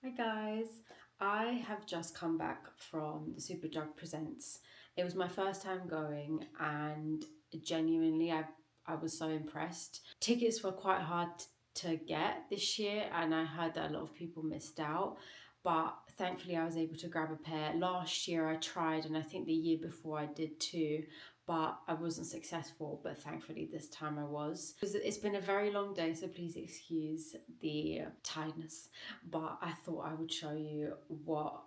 Hi guys, I have just come back from the Superdrug Presents. It was my first time going and genuinely I was so impressed. Tickets were quite hard to get this year and I heard that a lot of people missed out, but thankfully I was able to grab a pair. Last year I tried and I think the year before I did too, but I wasn't successful, but thankfully this time I was. It's been a very long day, so please excuse the tiredness, but I thought I would show you what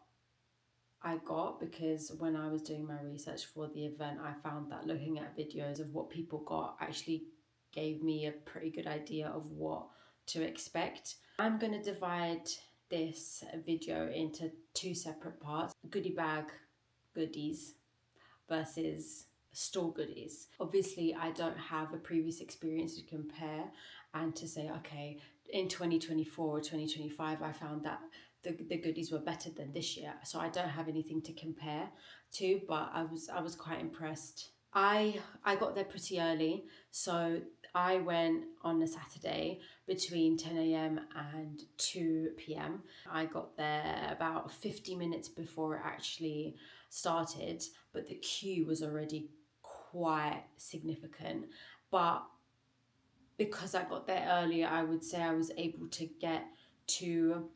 I got, because when I was doing my research for the event, I found that looking at videos of what people got actually gave me a pretty good idea of what to expect. I'm going to divide this video into two separate parts: goodie bag goodies versus store goodies. Obviously, I don't have a previous experience to compare and to say, okay, in 2024 or 2025, I found that the goodies were better than this year. So I don't have anything to compare to, but I was quite impressed. I got there pretty early, so I went on a Saturday between 10 a.m. and 2 p.m. I got there about 50 minutes before it actually started, but the queue was already quite significant. But because I got there earlier, I would say I was able to get to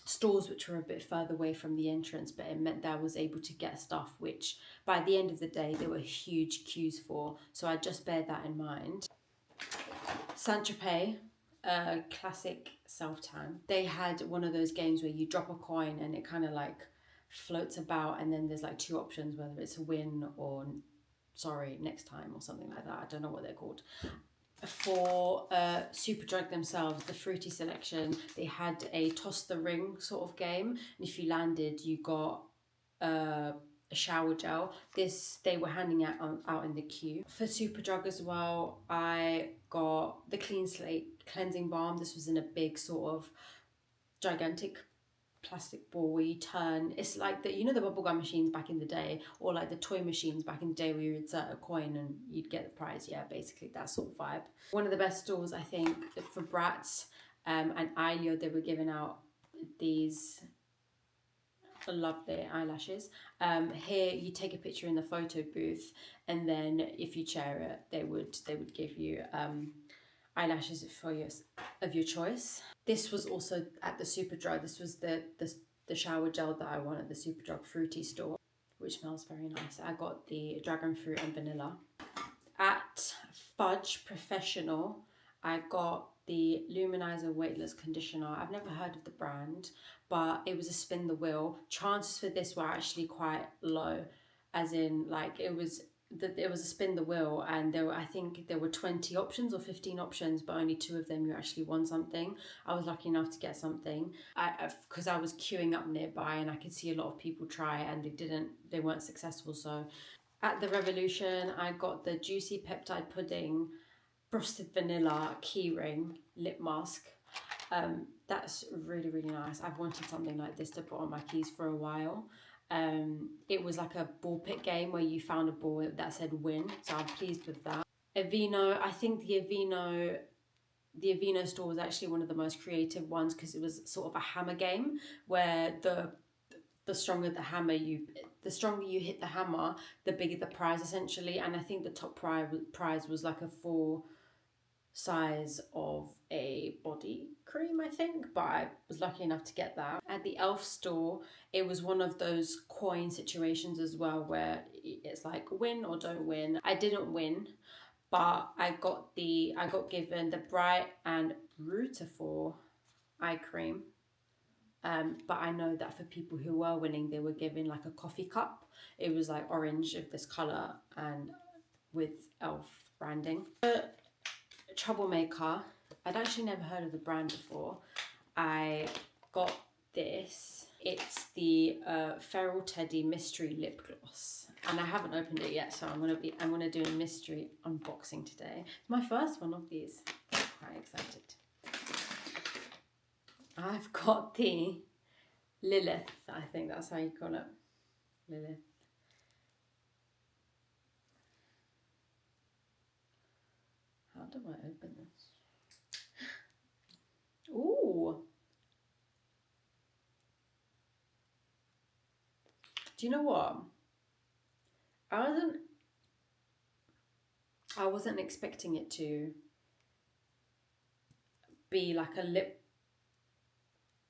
stores which were a bit further away from the entrance, but it meant that I was able to get stuff which by the end of the day there were huge queues for, so I just bear that in mind. Saint-Tropez, classic self-tan, they had one of those games where you drop a coin and it kind of like floats about, and then there's like two options, whether it's a win or sorry next time or something like that. I don't know what they're called. For Superdrug themselves, the fruity selection, they had a toss the ring sort of game, and if you landed you got a shower gel. This they were handing out in the queue. For Superdrug as well, I got the Clean Slate cleansing balm. This was in a big sort of gigantic plastic ball where you turn. It's like the, you know, the bubblegum machines back in the day, or like the toy machines back in the day where you would insert a coin and you'd get the prize. Yeah, basically that sort of vibe. One of the best stores, I think, for Bratz and Ailio, they were giving out these lovely eyelashes. Here you take a picture in the photo booth, and then if you chair it, they would give you eyelashes for of your choice. This was also at the Superdrug. This was the shower gel that I won at the Superdrug Fruity store, which smells very nice. I got the dragon fruit and vanilla. At Fudge Professional, I got the Luminizer Weightless Conditioner. I've never heard of the brand, but it was a spin the wheel. Chances for this were actually quite low, as in like it was a spin the wheel, and there were, I think there were 20 options or 15 options, but only two of them you actually won something. I was lucky enough to get something because I was queuing up nearby and I could see a lot of people try and they weren't successful. So at the Revolution, I got the Juicy Peptide Pudding Frosted Vanilla Keyring Lip Mask. That's really, really nice. I've wanted something like this to put on my keys for a while. It was like a ball pit game where you found a ball that said win, so I'm pleased with that. Aveeno, I think the Aveeno store was actually one of the most creative ones, because it was sort of a hammer game where the stronger the stronger you hit the hammer, the bigger the prize essentially. And I think the top prize was like a full size of a body cream, I think, but I was lucky enough to get that. At the Elf store, it was one of those coin situations as well where it's like win or don't win. I didn't win, but I got given the Bright and Beautiful eye cream. But I know that for people who were winning, they were given like a coffee cup. It was like orange of this colour and with Elf branding. Troublemaker, I'd actually never heard of the brand before. I got this. It's the Feral Teddy Mystery Lip Gloss, and I haven't opened it yet, so I'm gonna do a mystery unboxing today. It's my first one of these. I'm quite excited. I've got the Lilith, I think that's how you call it. Lilith. How do I open this? Ooh. Do you know what? I wasn't I wasn't expecting it to be like a lip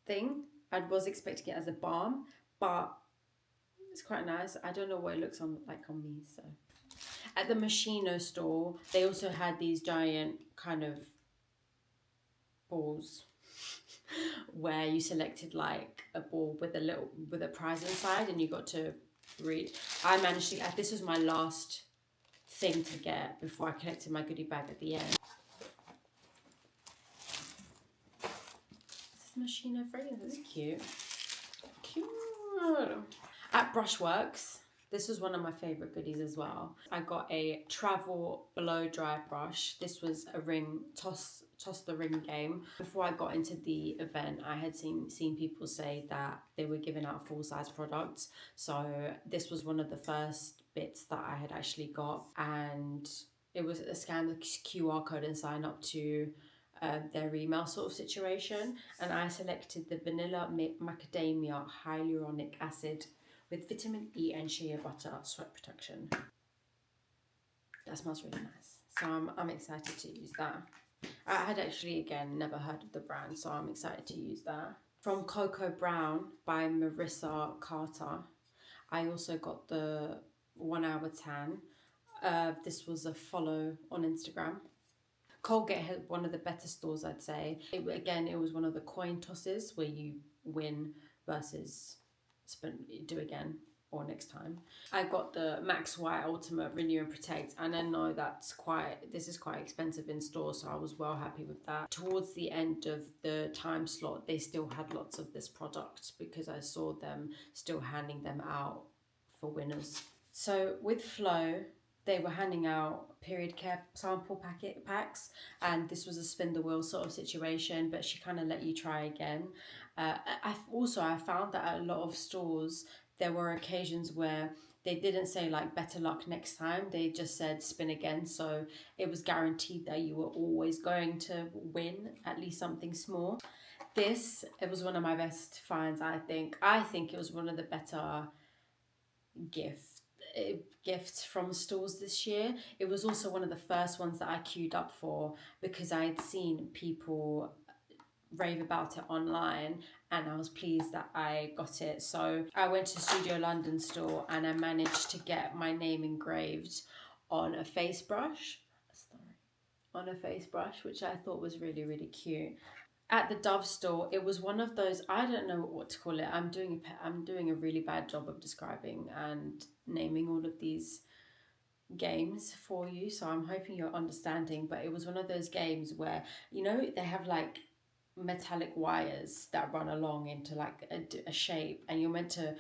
thing. I was expecting it as a balm, but it's quite nice. I don't know what it looks like on me. So at the Machino store, they also had these giant kind of balls where you selected like a ball with a prize inside, and you got to read. I managed to get, this was my last thing to get before I collected my goodie bag at the end. This is Machino fragrance. This is cute. Cute. At Brushworks, this was one of my favourite goodies as well. I got a travel blow dry brush. This was a ring, toss the ring game. Before I got into the event, I had seen people say that they were giving out full size products. So this was one of the first bits that I had actually got, and it was a scan the QR code and sign up to their email sort of situation. And I selected the vanilla macadamia hyaluronic acid with vitamin E and shea butter sweat protection. That smells really nice. So I'm excited to use that. I had actually, again, never heard of the brand, so I'm excited to use that. From Cocoa Brown by Marissa Carter, I also got the 1 hour tan. This was a follow on Instagram. Colgate had one of the better stores, I'd say. It was one of the coin tosses where you win versus do again or next time. I got the Max White Ultimate Renew and Protect, and I know this is quite expensive in store, so I was well happy with that. Towards the end of the time slot, they still had lots of this product because I saw them still handing them out for winners. So with Flow, they were handing out period care sample packs, and this was a spin the wheel sort of situation, but she kind of let you try again. I found that at a lot of stores there were occasions where they didn't say like better luck next time, they just said spin again, so it was guaranteed that you were always going to win at least something small. It was one of my best finds. I think it was one of the better gifts from stores this year. It was also one of the first ones that I queued up for because I had seen people rave about it online, and I was pleased that I got it. So I went to Studio London store and I managed to get my name engraved on a face brush. Which I thought was really, really cute. At the Dove store, it was one of those, I don't know what to call it. I'm doing a really bad job of describing and naming all of these games for you, so I'm hoping you're understanding. But it was one of those games where, they have like metallic wires that run along into like a shape, and you're meant to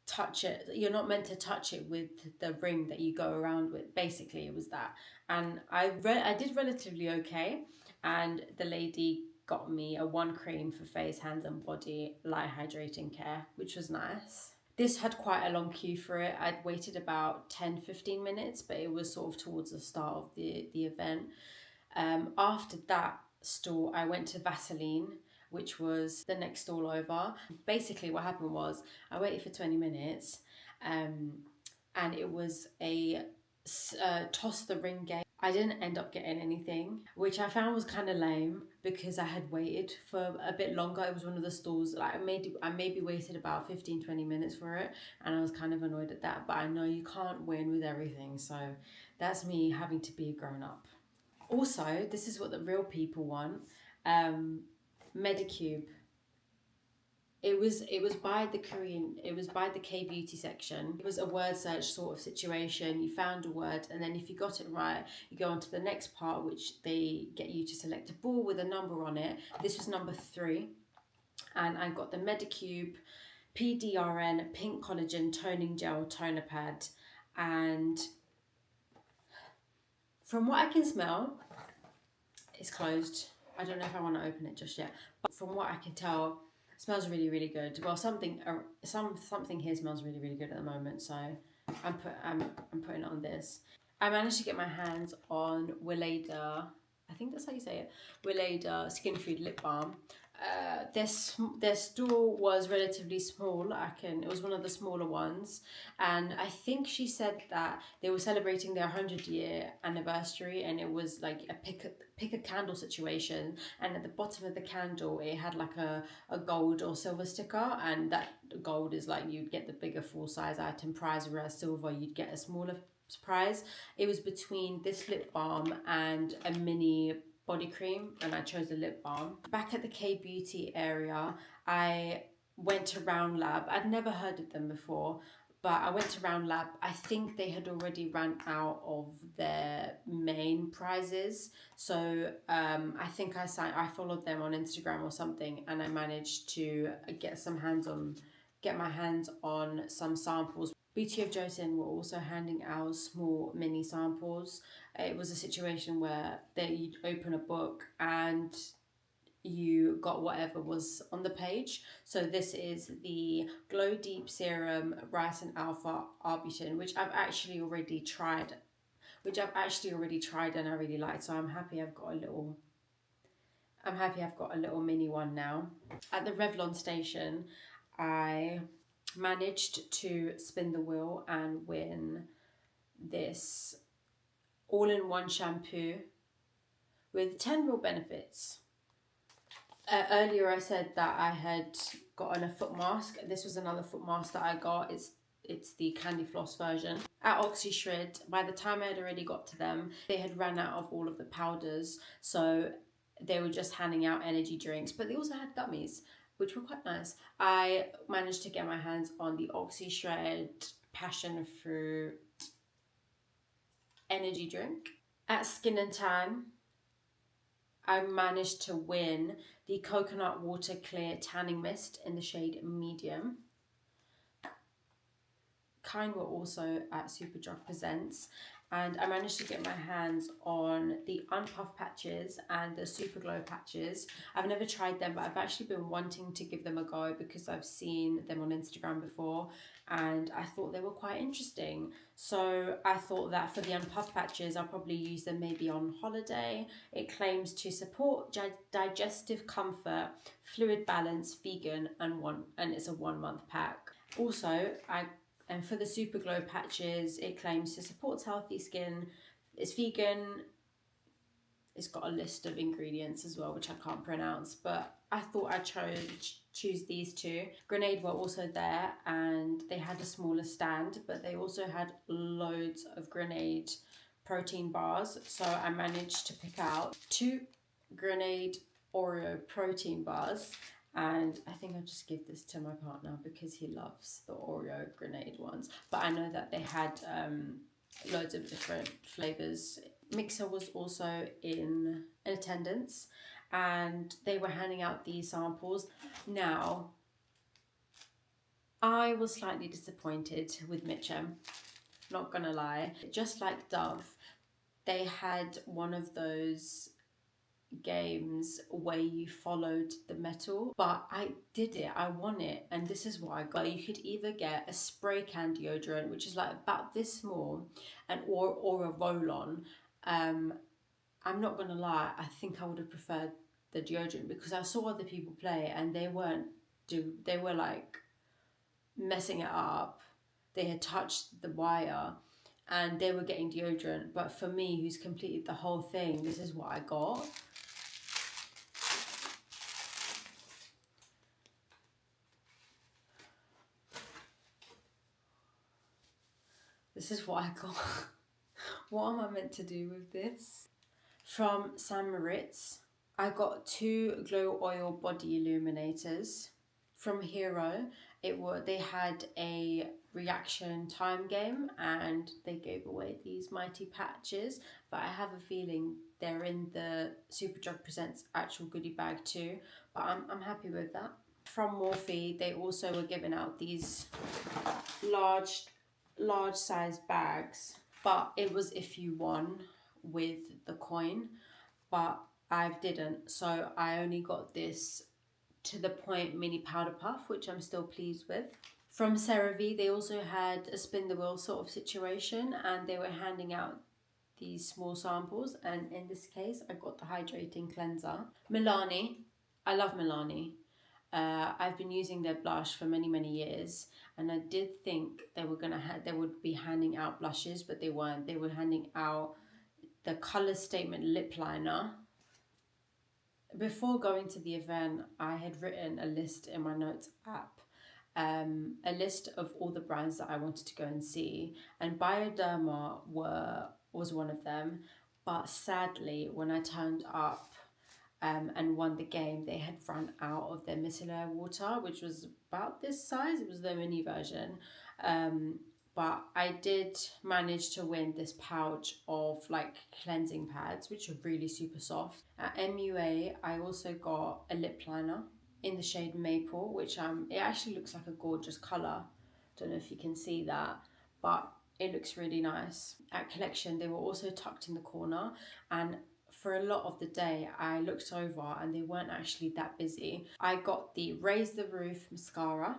touch it. You're not meant to touch it with the ring that you go around with. Basically, it was that. And I did relatively okay, and the lady got me a 1 cream for face, hands and body, light hydrating care, which was nice. This had quite a long queue for it. I'd waited about 10-15 minutes, but it was sort of towards the start of the event. After that store, I went to Vaseline, which was the next stall over. Basically, what happened was I waited for 20 minutes, and it was a toss the ring game. I didn't end up getting anything, which I found was kind of lame because I had waited for a bit longer. It was one of the stalls, like I maybe waited about 15-20 minutes for it, and I was kind of annoyed at that. But I know you can't win with everything, so that's me having to be a grown-up. Also, this is what the real people want. Medicube. It was by the K-beauty section. It was a word search sort of situation. You found a word, and then if you got it right, you go on to the next part, which they get you to select a ball with a number on it. This was number 3, and I got the Medicube PDRN Pink Collagen Toning Gel Toner Pad, and from what I can smell, it's closed. I don't know if I want to open it just yet, but from what I can tell, it smells really, really good. Well, something here smells really, really good at the moment, so I'm putting it on this. I managed to get my hands on Weleda, I think that's how you say it, Weleda Skin Food Lip Balm. their store was relatively small. It was one of the smaller ones, and I think she said that they were celebrating their 100-year anniversary, and it was like a pick a candle situation. And at the bottom of the candle, it had like a gold or silver sticker, and that gold is like you'd get the bigger full size item prize, whereas silver you'd get a smaller prize. It was between this lip balm and a mini body cream, and I chose the lip balm. Back at the K-Beauty area, I went to Round Lab. I'd never heard of them before, but I went to Round Lab. I think they had already run out of their main prizes. So I think I followed them on Instagram or something, and I managed to get my hands on some samples. Beauty of Joseon were also handing out small mini samples. It was a situation where you'd open a book and you got whatever was on the page. So this is the Glow Deep Serum Rice and Alpha Arbutin, which I've actually already tried and I really liked. So I'm happy I've got a little mini one now. At the Revlon station, I managed to spin the wheel and win this all-in-one shampoo with 10 real benefits. Earlier I said that I had gotten a foot mask. This was another foot mask that I got. It's the candy floss version. At OxyShred, by the time I had already got to them, they had run out of all of the powders, so they were just handing out energy drinks, but they also had gummies, which were quite nice. I managed to get my hands on the OxyShred Passion Fruit energy drink. At Skin and Tan, I managed to win the Coconut Water Clear Tanning Mist in the shade Medium. Kind were also at Superdrug Presents, and I managed to get my hands on the Unpuff patches and the Super Glow patches. I've never tried them, but I've actually been wanting to give them a go because I've seen them on Instagram before and I thought they were quite interesting. So I thought that for the Unpuff patches, I'll probably use them maybe on holiday. It claims to support digestive comfort, fluid balance, vegan, and it's a 1 month pack. Also, and for the Super Glow patches, it claims to support healthy skin. It's vegan. It's got a list of ingredients as well, which I can't pronounce, but I thought I'd choose these two. Grenade were also there, and they had a smaller stand, but they also had loads of Grenade protein bars. So I managed to pick out 2 Grenade Oreo protein bars. And I think I'll just give this to my partner because he loves the Oreo Grenade ones. But I know that they had loads of different flavours. Mixer was also in attendance and they were handing out these samples. Now, I was slightly disappointed with Mitchum, not gonna lie. Just like Dove, they had one of those games where you followed the metal, but I did it, I won it, and this is what I got. You could either get a spray can deodorant, which is like about this small, or a roll-on. I'm not gonna lie, I think I would have preferred the deodorant because I saw other people play and they were like messing it up. They had touched the wire and they were getting deodorant, but for me, who's completed the whole thing, this is what I got. This is what I got. What am I meant to do with this? From St. Moritz, I got 2 Glow Oil Body Illuminators. From Hero, they had a reaction time game and they gave away these mighty patches, but I have a feeling they're in the Superdrug Presents actual goodie bag too, but I'm happy with that. From Morphe, they also were giving out these large size bags, but it was if you won with the coin, but I didn't, so I only got this To The Point mini powder puff, which I'm still pleased with. From CeraVe, they also had a spin the wheel sort of situation and they were handing out these small samples, and in this case I got the hydrating cleanser. Milani, I love Milani. I've been using their blush for many years, and I did think they were they would be handing out blushes, but they weren't. They were handing out the Color Statement lip liner. Before going to the event, I had written a list in my notes app, a list of all the brands that I wanted to go and see, and Bioderma was one of them. But sadly, when I turned up and won the game, they had run out of their micellar water, which was about this size. It was the mini version. But I did manage to win this pouch of like cleansing pads, which are really super soft. At MUA, I also got a lip liner in the shade Maple, which it actually looks like a gorgeous colour. Don't know if you can see that, but it looks really nice. At Collection, they were also tucked in the corner, and for a lot of the day I looked over and they weren't actually that busy. I got the Raise the Roof mascara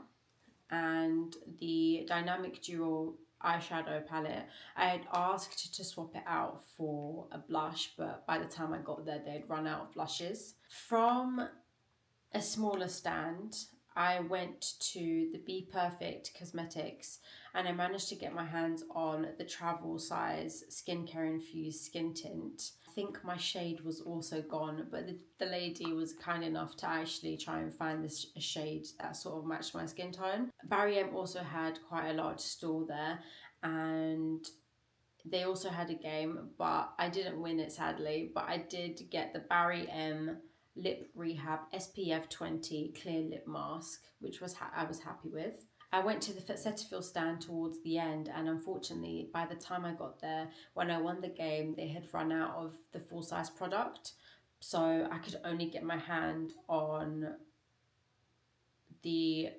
and the Dynamic Dual eyeshadow palette. I had asked to swap it out for a blush, but by the time I got there they'd run out of blushes. From a smaller stand, I went to the Be Perfect Cosmetics and I managed to get my hands on the travel size skincare infused skin tint. I think my shade was also gone, but the lady was kind enough to actually try and find this shade that sort of matched my skin tone. Barry M also had quite a large store there, and they also had a game, but I didn't win it sadly. But I did get the Barry M Lip Rehab SPF 20 clear lip mask, which I was happy with. I went to the Cetaphil stand towards the end, and unfortunately by the time I got there, when I won the game, they had run out of the full size product, so I could only get my hand on the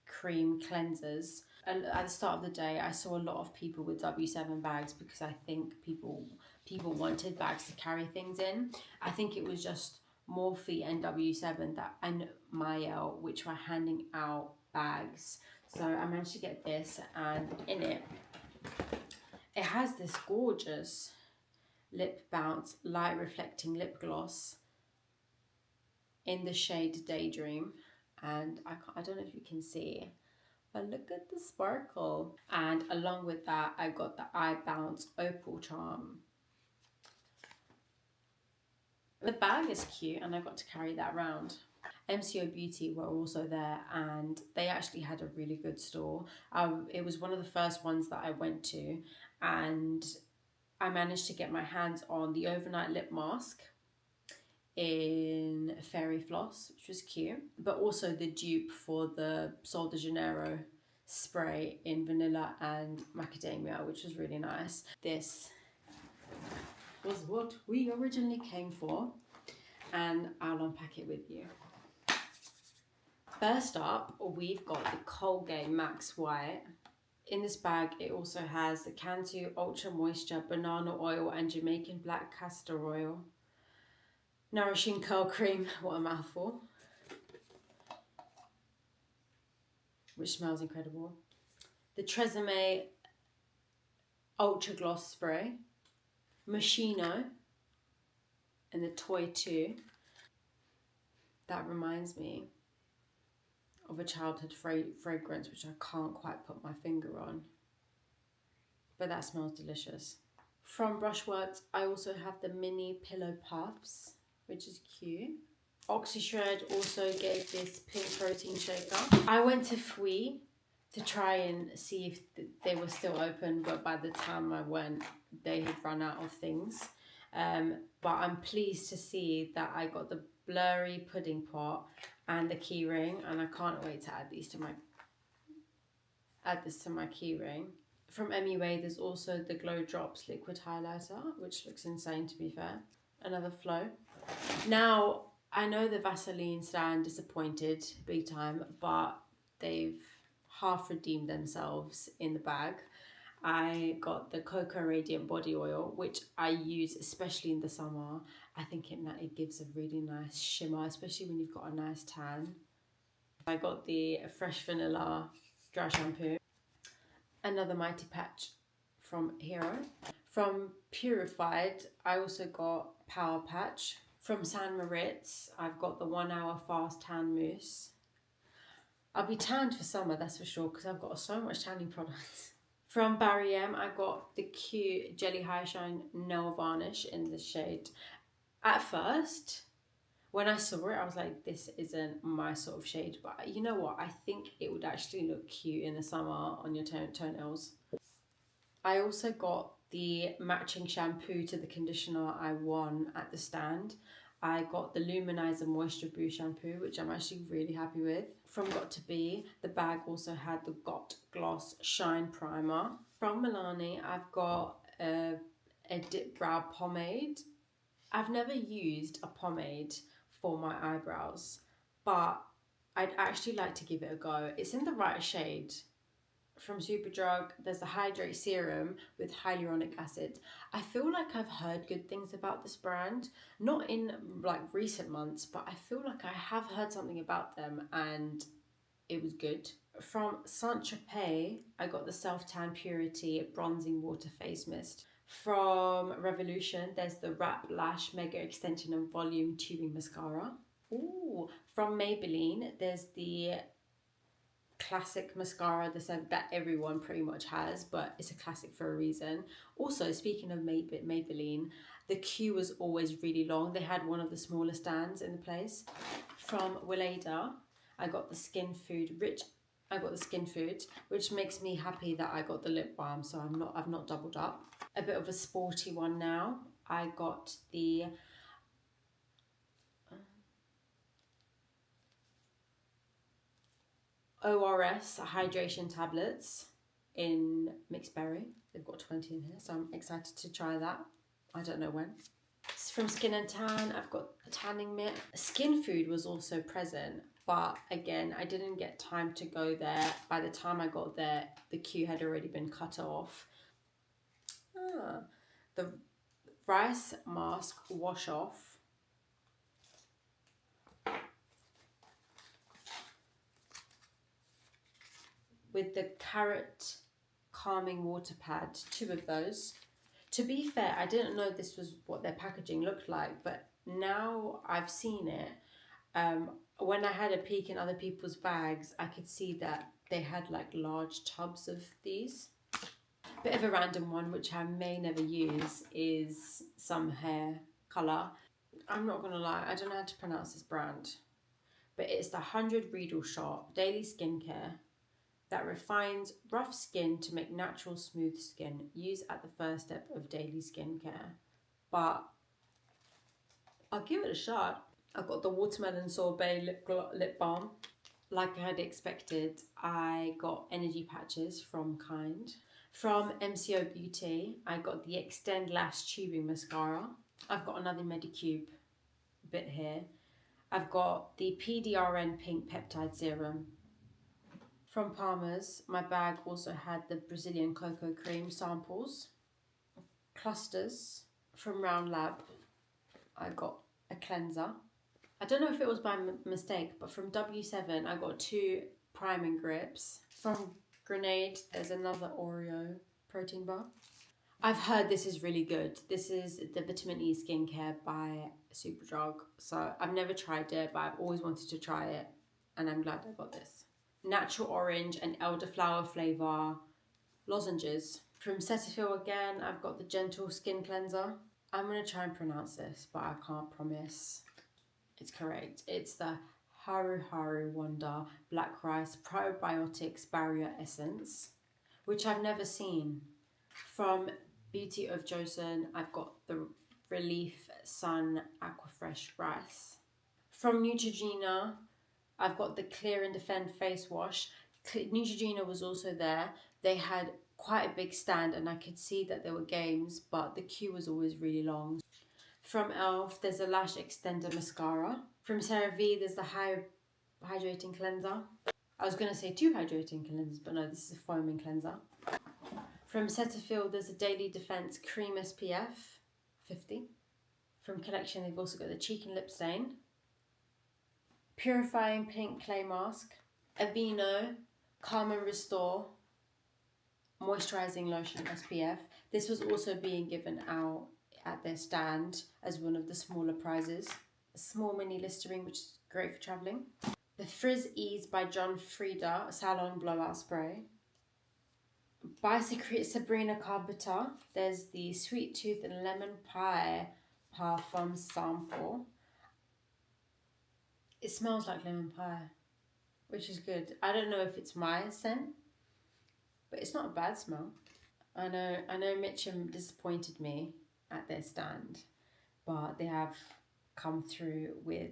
cream cleansers. At the start of the day, I saw a lot of people with W7 bags because I think people wanted bags to carry things in. I think it was just Morphe and W7 and Mayel which were handing out bags. So I managed to get this, and in it has this gorgeous Lip Bounce light reflecting lip gloss in the shade Daydream, and I don't know if you can see, but look at the sparkle. And along with that, I got the Eye Bounce Opal Charm. The bag is cute and I got to carry that around. MCO Beauty were also there, and they actually had a really good store. It was one of the first ones that I went to, and I managed to get my hands on the Overnight Lip Mask in Fairy Floss, which was cute, but also the dupe for the Sol de Janeiro spray in Vanilla and Macadamia, which was really nice. This was what we originally came for, and I'll unpack it with you. First up, we've got the Colgate Max White. In this bag, it also has the Cantu Ultra Moisture Banana Oil and Jamaican Black Castor Oil. Nourishing Curl Cream, what a mouthful. Which smells incredible. The Tresemme Ultra Gloss Spray. Moschino and the Toy 2. That reminds me of a childhood fragrance which I can't quite put my finger on, but that smells delicious. From Brushworks, I also have the mini pillow puffs, which is cute. OxyShred also gave this pink protein shaker. I went to Fui to try and see if they were still open, but by the time I went, they had run out of things. But I'm pleased to see that I got the blurry pudding pot and the key ring, and I can't wait to add this to my key ring. From MUA, there's also the Glow Drops liquid highlighter, which looks insane to be fair. Another Flow. Now, I know the Vaseline stand disappointed big time, but they've half redeemed themselves in the bag. I got the Cocoa Radiant Body Oil, which I use especially in the summer. I think it gives a really nice shimmer, especially when you've got a nice tan. I got the Fresh Vanilla Dry Shampoo. Another Mighty Patch from Hero. From Purified, I also got Power Patch. From San Moritz, I've got the 1 hour fast tan mousse. I'll be tanned for summer, that's for sure, because I've got so much tanning products. From Barry M, I got the cute Jelly High Shine Nail Varnish in the shade. At first, when I saw it, I was like, this isn't my sort of shade. But you know what? I think it would actually look cute in the summer on your toenails. I also got the matching shampoo to the conditioner I won at the stand. I got the Luminizer Moisture Boost shampoo, which I'm actually really happy with. From Got To Be, the bag also had the Got Gloss Shine Primer. From Milani, I've got a dip brow pomade. I've never used a pomade for my eyebrows, but I'd actually like to give it a go. It's in the right shade. From Superdrug, there's the Hydrate Serum with hyaluronic acid. I feel like I've heard good things about this brand, not in like recent months, but I feel like I have heard something about them and it was good. From Saint Tropez, I got the Self Tan Purity Bronzing Water Face Mist. From Revolution, there's the Wrap Lash Mega Extension and Volume Tubing Mascara. Ooh, from Maybelline, there's the classic mascara that everyone pretty much has, but it's a classic for a reason. Also, speaking of Maybelline, the queue was always really long. They had one of the smaller stands in the place. From Weleda, I got the Skin Food, which makes me happy that I got the lip balm, so I've not doubled up. A bit of a sporty one now. I got the ORS hydration tablets in mixed berry. They've got 20 in here, so I'm excited to try that. I don't know when. From Skin and Tan, I've got a tanning mitt. Skin Food was also present, but again, I didn't get time to go there. By the time I got there, the queue had already been cut off. The rice mask wash off. With the carrot calming water pad, 2 of those. To be fair, I didn't know this was what their packaging looked like, but now I've seen it. When I had a peek in other people's bags, I could see that they had like large tubs of these. Bit of a random one, which I may never use, is some hair colour. I'm not gonna lie, I don't know how to pronounce this brand, but it's the 100 Riedel Shot Daily Skincare that refines rough skin to make natural smooth skin. Use at the first step of daily skincare. But I'll give it a shot. I've got the Watermelon Sorbet lip balm. Like I had expected, I got energy patches from Kind. From MCO Beauty, I got the Extend Lash Tubing Mascara. I've got another Medicube bit here. I've got the PDRN Pink Peptide Serum. From Palmer's, my bag also had the Brazilian Cocoa Cream samples. Clusters. From Round Lab, I got a cleanser. I don't know if it was by mistake, but from W7, I got 2 priming grips. From Grenade, there's another Oreo protein bar. I've heard this is really good. This is the Vitamin E Skincare by Superdrug. So I've never tried it, but I've always wanted to try it, and I'm glad I got this. Natural Orange and Elderflower flavour lozenges. From Cetaphil again, I've got the Gentle Skin Cleanser. I'm going to try and pronounce this, but I can't promise it's correct. It's the Haru Haru Wonder Black Rice Probiotics Barrier Essence, which I've never seen. From Beauty of Joseon, I've got the Relief Sun Aquafresh Rice. From Neutrogena, I've got the Clear and Defend Face Wash. Neutrogena was also there. They had quite a big stand and I could see that there were games, but the queue was always really long. From e.l.f., there's a Lash Extender Mascara. From CeraVe, there's the Hydrating Cleanser. I was going to say 2 hydrating cleansers, but no, this is a foaming cleanser. From Cetaphil, there's a Daily Defense Cream SPF 50. From Collection, they've also got the Cheek and Lip Stain. Purifying Pink Clay Mask. Aveeno Calm and Restore Moisturizing Lotion SPF. This was also being given out at their stand as one of the smaller prizes. A small mini Listerine, which is great for travelling. The Frizz Ease by John Frieda Salon Blowout Spray. By Sabrina Carpenter, there's the Sweet Tooth and Lemon Pie Parfum Sample. It smells like lemon pie, which is good. I don't know if it's my scent, but it's not a bad smell. I know Mitchum disappointed me at their stand, but they have come through with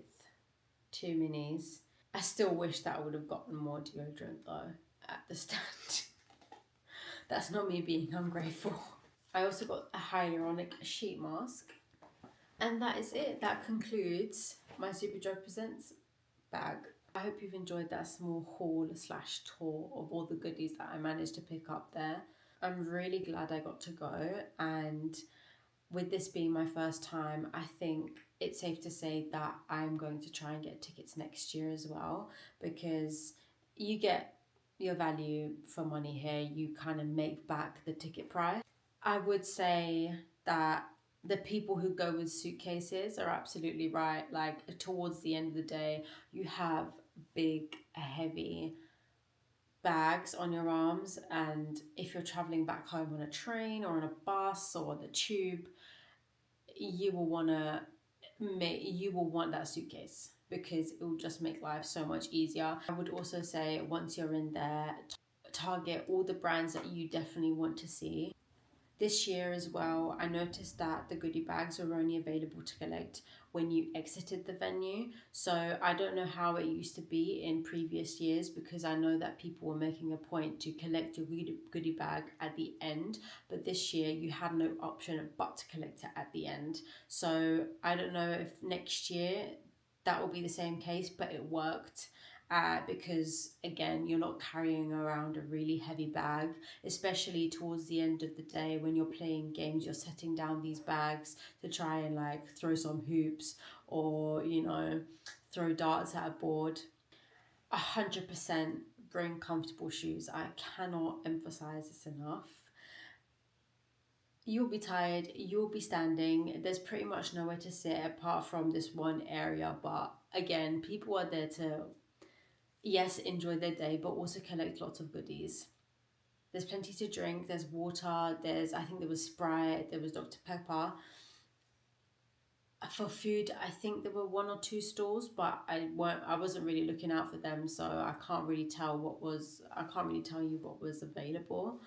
2 minis. I still wish that I would have gotten more deodorant though at the stand. That's not me being ungrateful. I also got a hyaluronic sheet mask. And that is it. That concludes my Superdrug Presents bag. I hope you've enjoyed that small haul slash tour of all the goodies that I managed to pick up there. I'm really glad I got to go, and with this being my first time, I think it's safe to say that I'm going to try and get tickets next year as well, because you get your value for money here. You kind of make back the ticket price. I would say that the people who go with suitcases are absolutely right. Like, towards the end of the day, you have big, heavy bags on your arms, and if you're traveling back home on a train or on a bus or the tube, you will want that suitcase, because it will just make life so much easier. I would also say, once you're in there, target all the brands that you definitely want to see. This year as well, I noticed that the goodie bags were only available to collect when you exited the venue. So I don't know how it used to be in previous years, because I know that people were making a point to collect your goodie bag at the end. But this year you had no option but to collect it at the end. So I don't know if next year that will be the same case, but it worked. Because again, you're not carrying around a really heavy bag, especially towards the end of the day when you're playing games. You're setting down these bags to try and like throw some hoops, or throw darts at a board. 100% bring comfortable shoes. I cannot emphasize this enough. You'll be tired, you'll be standing, there's pretty much nowhere to sit apart from this one area, but again, people are there to, yes, enjoy their day, but also collect lots of goodies. There's plenty to drink. There's water. I think there was Sprite. There was Dr. Pepper. For food, I think there were 1 or 2 stores, but I wasn't really looking out for them, so I can't really tell you what was available.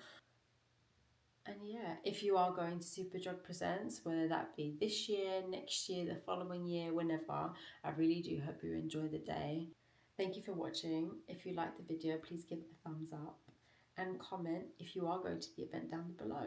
And yeah, if you are going to Superdrug Presents, whether that be this year, next year, the following year, whenever, I really do hope you enjoy the day. Thank you for watching. If you liked the video, please give it a thumbs up and comment if you are going to the event down below.